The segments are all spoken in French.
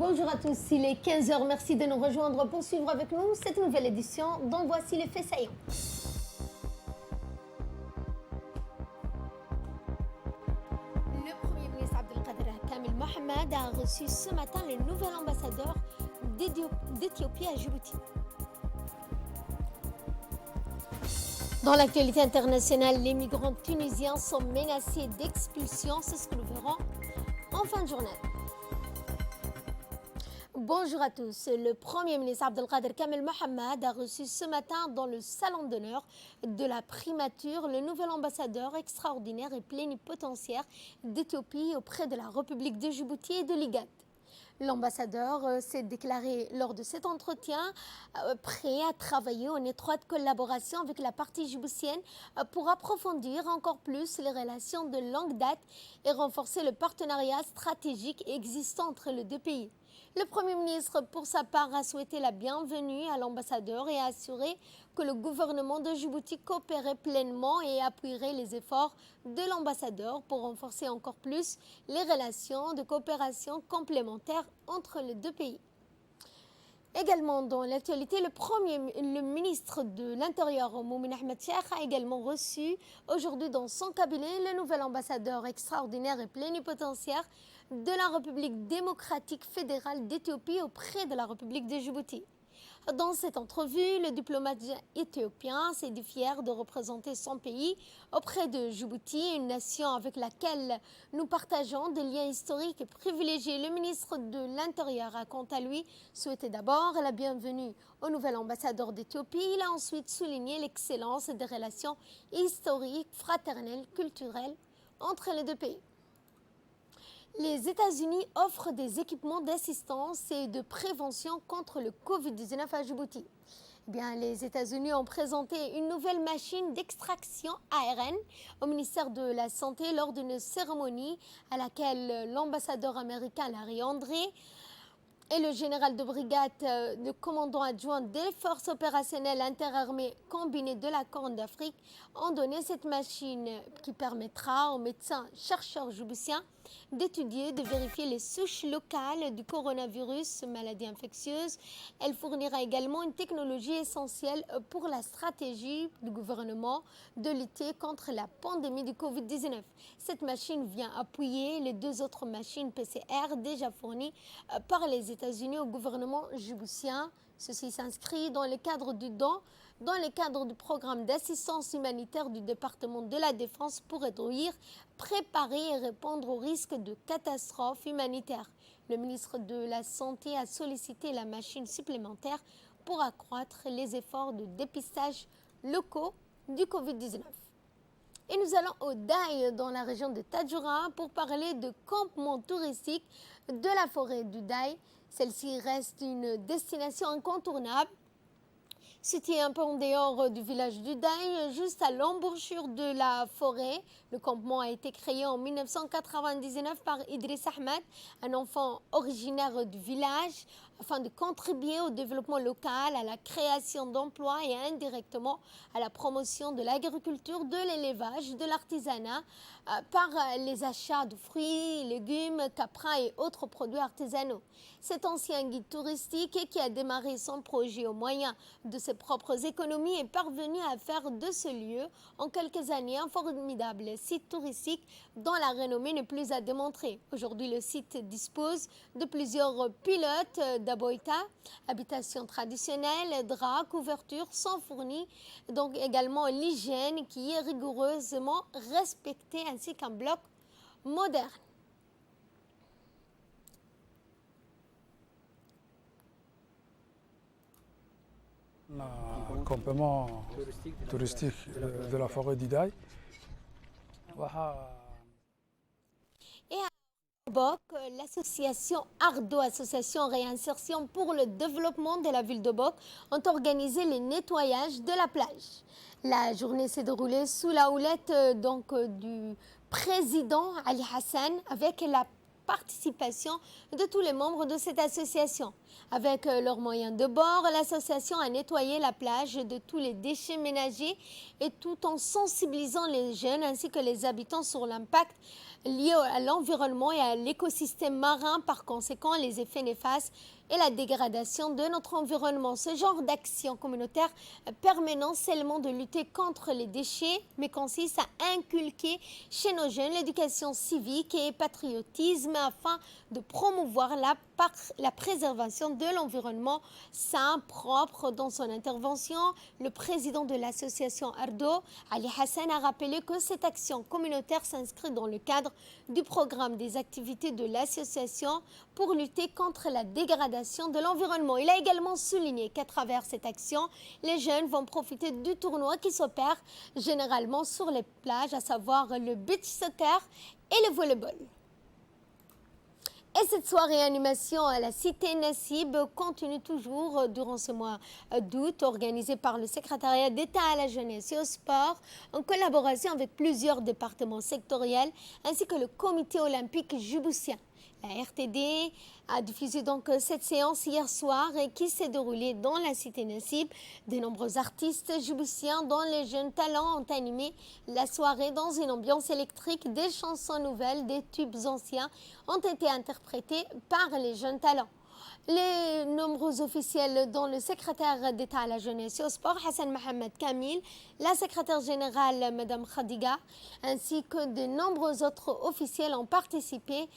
Bonjour à tous, il est 15 h. Merci de nous rejoindre pour suivre avec nous cette nouvelle édition dont voici les faits saillants. Le Premier ministre Abdelkader Kamel Mohamed a reçu ce matin le nouvel ambassadeur d'Éthiopie à Djibouti. Dans l'actualité internationale, les migrants tunisiens sont menacés d'expulsion, c'est ce que nous verrons en fin de journée. Bonjour à tous. Le Premier ministre Abdelkader Kamel Mohamed a reçu ce matin dans le salon d'honneur de la primature le nouvel ambassadeur extraordinaire et plénipotentiaire d'Éthiopie auprès de la République de Djibouti et de l'IGAD. L'ambassadeur s'est déclaré lors de cet entretien prêt à travailler en étroite collaboration avec la partie djiboutienne pour approfondir encore plus les relations de longue date et renforcer le partenariat stratégique existant entre les deux pays. Le Premier ministre, pour sa part, a souhaité la bienvenue à l'ambassadeur et a assuré que le gouvernement de Djibouti coopérait pleinement et appuierait les efforts de l'ambassadeur pour renforcer encore plus les relations de coopération complémentaires entre les deux pays. Également dans l'actualité, le ministre de l'Intérieur, Moumin Ahmed Cheikh, a également reçu aujourd'hui dans son cabinet le nouvel ambassadeur extraordinaire et plénipotentiaire de la République démocratique fédérale d'Éthiopie auprès de la République de Djibouti. Dans cette entrevue, le diplomate éthiopien s'est dit fier de représenter son pays auprès de Djibouti, une nation avec laquelle nous partageons des liens historiques et privilégiés. Le ministre de l'Intérieur a quant à lui souhaité d'abord la bienvenue au nouvel ambassadeur d'Éthiopie. Il a ensuite souligné l'excellence des relations historiques, fraternelles, culturelles entre les deux pays. Les États-Unis offrent des équipements d'assistance et de prévention contre le Covid-19 à Djibouti. Les États-Unis ont présenté une nouvelle machine d'extraction ARN au ministère de la Santé lors d'une cérémonie à laquelle l'ambassadeur américain Larry André et le général de brigade, le commandant adjoint des forces opérationnelles interarmées combinées de la Corne d'Afrique ont donné cette machine qui permettra aux médecins chercheurs djiboutiens d'étudier, de vérifier les souches locales du coronavirus, maladie infectieuse. Elle fournira également une technologie essentielle pour la stratégie du gouvernement de lutter contre la pandémie du Covid-19. Cette machine vient appuyer les deux autres machines PCR déjà fournies par les États-Unis au gouvernement djiboutien. Ceci s'inscrit dans le cadre du don, dans le cadre du programme d'assistance humanitaire du département de la Défense pour réduire, préparer et répondre aux risques de catastrophes humanitaires. Le ministre de la Santé a sollicité la machine supplémentaire pour accroître les efforts de dépistage locaux du Covid-19. Et nous allons au Daï, dans la région de Tadjoura, pour parler de campement touristique de la forêt du Daï. Celle-ci reste une destination incontournable, située un peu en dehors du village du Daï, juste à l'embouchure de la forêt. Le campement a été créé en 1999 par Idriss Ahmed, un enfant originaire du village, afin de contribuer au développement local, à la création d'emplois et indirectement à la promotion de l'agriculture, de l'élevage, de l'artisanat, par les achats de fruits, légumes, caprins et autres produits artisanaux. Cet ancien guide touristique qui a démarré son projet au moyen de ses propres économies est parvenu à faire de ce lieu en quelques années un formidable site touristique dont la renommée n'est plus à démontrer. Aujourd'hui, le site dispose de plusieurs pilotes d'aboïta, habitations traditionnelles, draps, couvertures sont fournis, donc également l'hygiène qui est rigoureusement respectée ainsi qu'un bloc moderne. Le campement touristique de la forêt d'Idaï. Et à Boc, l'association Ardo, association réinsertion pour le développement de la ville de Boc, ont organisé les nettoyages de la plage. La journée s'est déroulée sous la houlette du président Ali Hassan avec la participation de tous les membres de cette association. Avec leurs moyens de bord, l'association a nettoyé la plage de tous les déchets ménagers et tout en sensibilisant les jeunes ainsi que les habitants sur l'impact lié à l'environnement et à l'écosystème marin, par conséquent les effets néfastes et la dégradation de notre environnement. Ce genre d'action communautaire permet non seulement de lutter contre les déchets, mais consiste à inculquer chez nos jeunes l'éducation civique et patriotisme afin de promouvoir la préservation de l'environnement sain, propre. Dans son intervention, le président de l'association Ardo, Ali Hassan, a rappelé que cette action communautaire s'inscrit dans le cadre du programme des activités de l'association pour lutter contre la dégradation de l'environnement. Il a également souligné qu'à travers cette action, les jeunes vont profiter du tournoi qui s'opère généralement sur les plages, à savoir le beach soccer et le volleyball. Et cette soirée animation à la Cité Nassib continue toujours durant ce mois d'août, organisée par le secrétariat d'État à la jeunesse et au sport, en collaboration avec plusieurs départements sectoriels, ainsi que le comité olympique djiboutien. La RTD a diffusé donc cette séance hier soir et qui s'est déroulée dans la Cité Nassib. De nombreux artistes djiboutiens dont les jeunes talents ont animé la soirée dans une ambiance électrique. Des chansons nouvelles, des tubes anciens ont été interprétés par les jeunes talents. Les nombreux officiels dont le secrétaire d'État à la jeunesse et au sport, Hassan Mohamed Kamil, la secrétaire générale, Mme Khadiga, ainsi que de nombreux autres officiels ont participé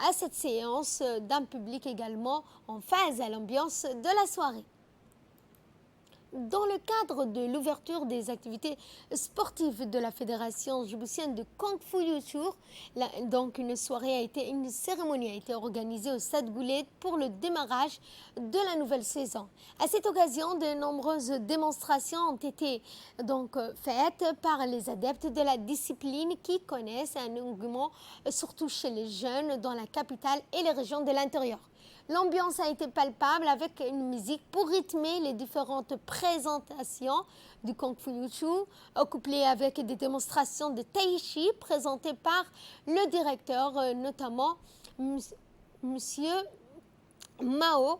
à cette séance d'un public également en phase à l'ambiance de la soirée. Dans le cadre de l'ouverture des activités sportives de la Fédération djiboutienne de Kung Fu Wushu, donc une cérémonie a été organisée au Stade Goulet pour le démarrage de la nouvelle saison. À cette occasion, de nombreuses démonstrations ont été donc faites par les adeptes de la discipline qui connaissent un engouement surtout chez les jeunes dans la capitale et les régions de l'intérieur. L'ambiance a été palpable avec une musique pour rythmer les différentes présentations du Kung Fu Wushu, couplées avec des démonstrations de Tai Chi présentées par le directeur, notamment Monsieur Mao.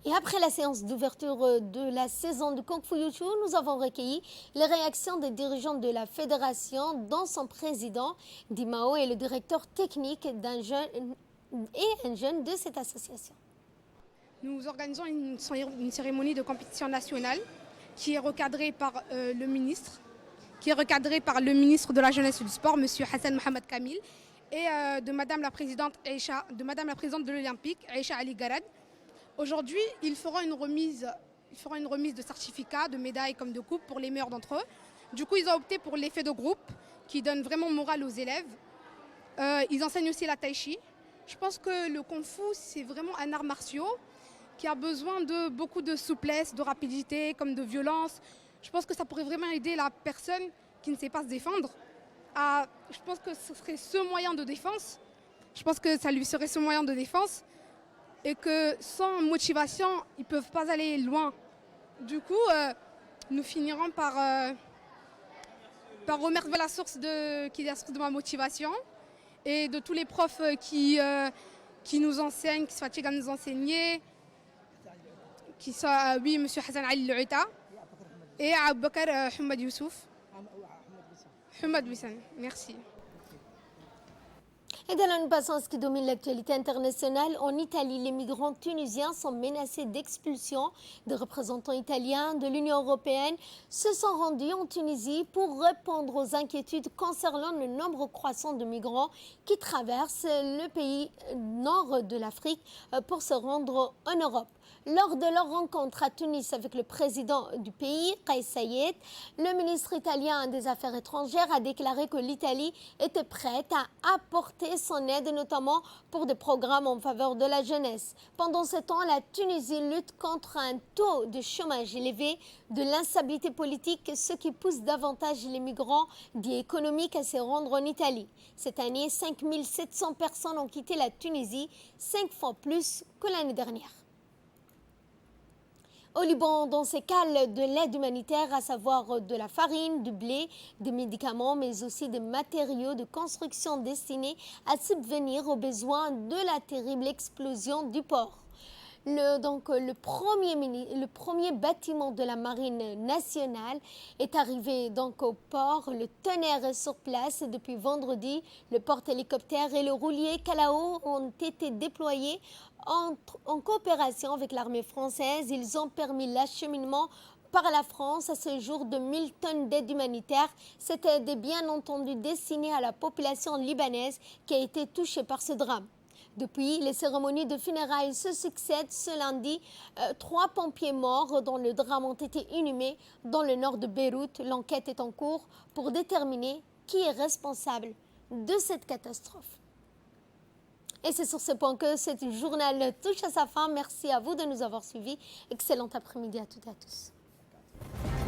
Et après la séance d'ouverture de la saison de Kung Fu Wushu, nous avons recueilli les réactions des dirigeants de la fédération, dont son président, Dimao, et le directeur technique un jeune de cette association. Nous organisons une cérémonie de compétition nationale qui est recadrée par le ministre, de la jeunesse et du sport, M. Hassan Mohamed Kamil, et de Madame la présidente de l'Olympique, Aïcha Ali Garad. Aujourd'hui, ils feront une remise de certificats, de médailles comme de coupes pour les meilleurs d'entre eux. Du coup, ils ont opté pour l'effet de groupe qui donne vraiment morale aux élèves. Ils enseignent aussi la tai chi. Je pense que le kung fu, c'est vraiment un art martial qui a besoin de beaucoup de souplesse, de rapidité, comme de violence. Je pense que ça pourrait vraiment aider la personne qui ne sait pas se défendre. Je pense que ce serait ce moyen de défense. Je pense que ça lui serait ce moyen de défense. Et que sans motivation, ils ne peuvent pas aller loin. Du coup, nous finirons par remercier la source qui est la source de ma motivation et de tous les profs qui nous enseignent, qui se fatiguent à nous enseigner, qui sont, oui, M. Hassan Ali Louita et Aboubakar Hamad Youssouf. Hamad Wissam, merci. Et dans une passance qui domine l'actualité internationale, en Italie, les migrants tunisiens sont menacés d'expulsion. Des représentants italiens de l'Union européenne se sont rendus en Tunisie pour répondre aux inquiétudes concernant le nombre croissant de migrants qui traversent le pays nord de l'Afrique pour se rendre en Europe. Lors de leur rencontre à Tunis avec le président du pays, Kais Saied, le ministre italien des Affaires étrangères a déclaré que l'Italie était prête à apporter son aide, notamment pour des programmes en faveur de la jeunesse. Pendant ce temps, la Tunisie lutte contre un taux de chômage élevé, de l'instabilité politique, ce qui pousse davantage les migrants dits économiques à se rendre en Italie. Cette année, 5 700 personnes ont quitté la Tunisie, 5 fois plus que l'année dernière. Au Liban, dans ces cales de l'aide humanitaire, à savoir de la farine, du blé, des médicaments, mais aussi des matériaux de construction destinés à subvenir aux besoins de la terrible explosion du port. Le premier bâtiment de la Marine nationale est arrivé donc au port. Le tonnerre est sur place depuis vendredi. Le porte-hélicoptère et le roulier Kalao ont été déployés en coopération avec l'armée française. Ils ont permis l'acheminement par la France à ce jour de 1000 tonnes d'aide humanitaire. Cette aide est bien entendu destinée à la population libanaise qui a été touchée par ce drame. Depuis, les cérémonies de funérailles se succèdent. Ce lundi, 3 pompiers morts dans le drame ont été inhumés dans le nord de Beyrouth. L'enquête est en cours pour déterminer qui est responsable de cette catastrophe. Et c'est sur ce point que ce journal touche à sa fin. Merci à vous de nous avoir suivis. Excellent après-midi à toutes et à tous.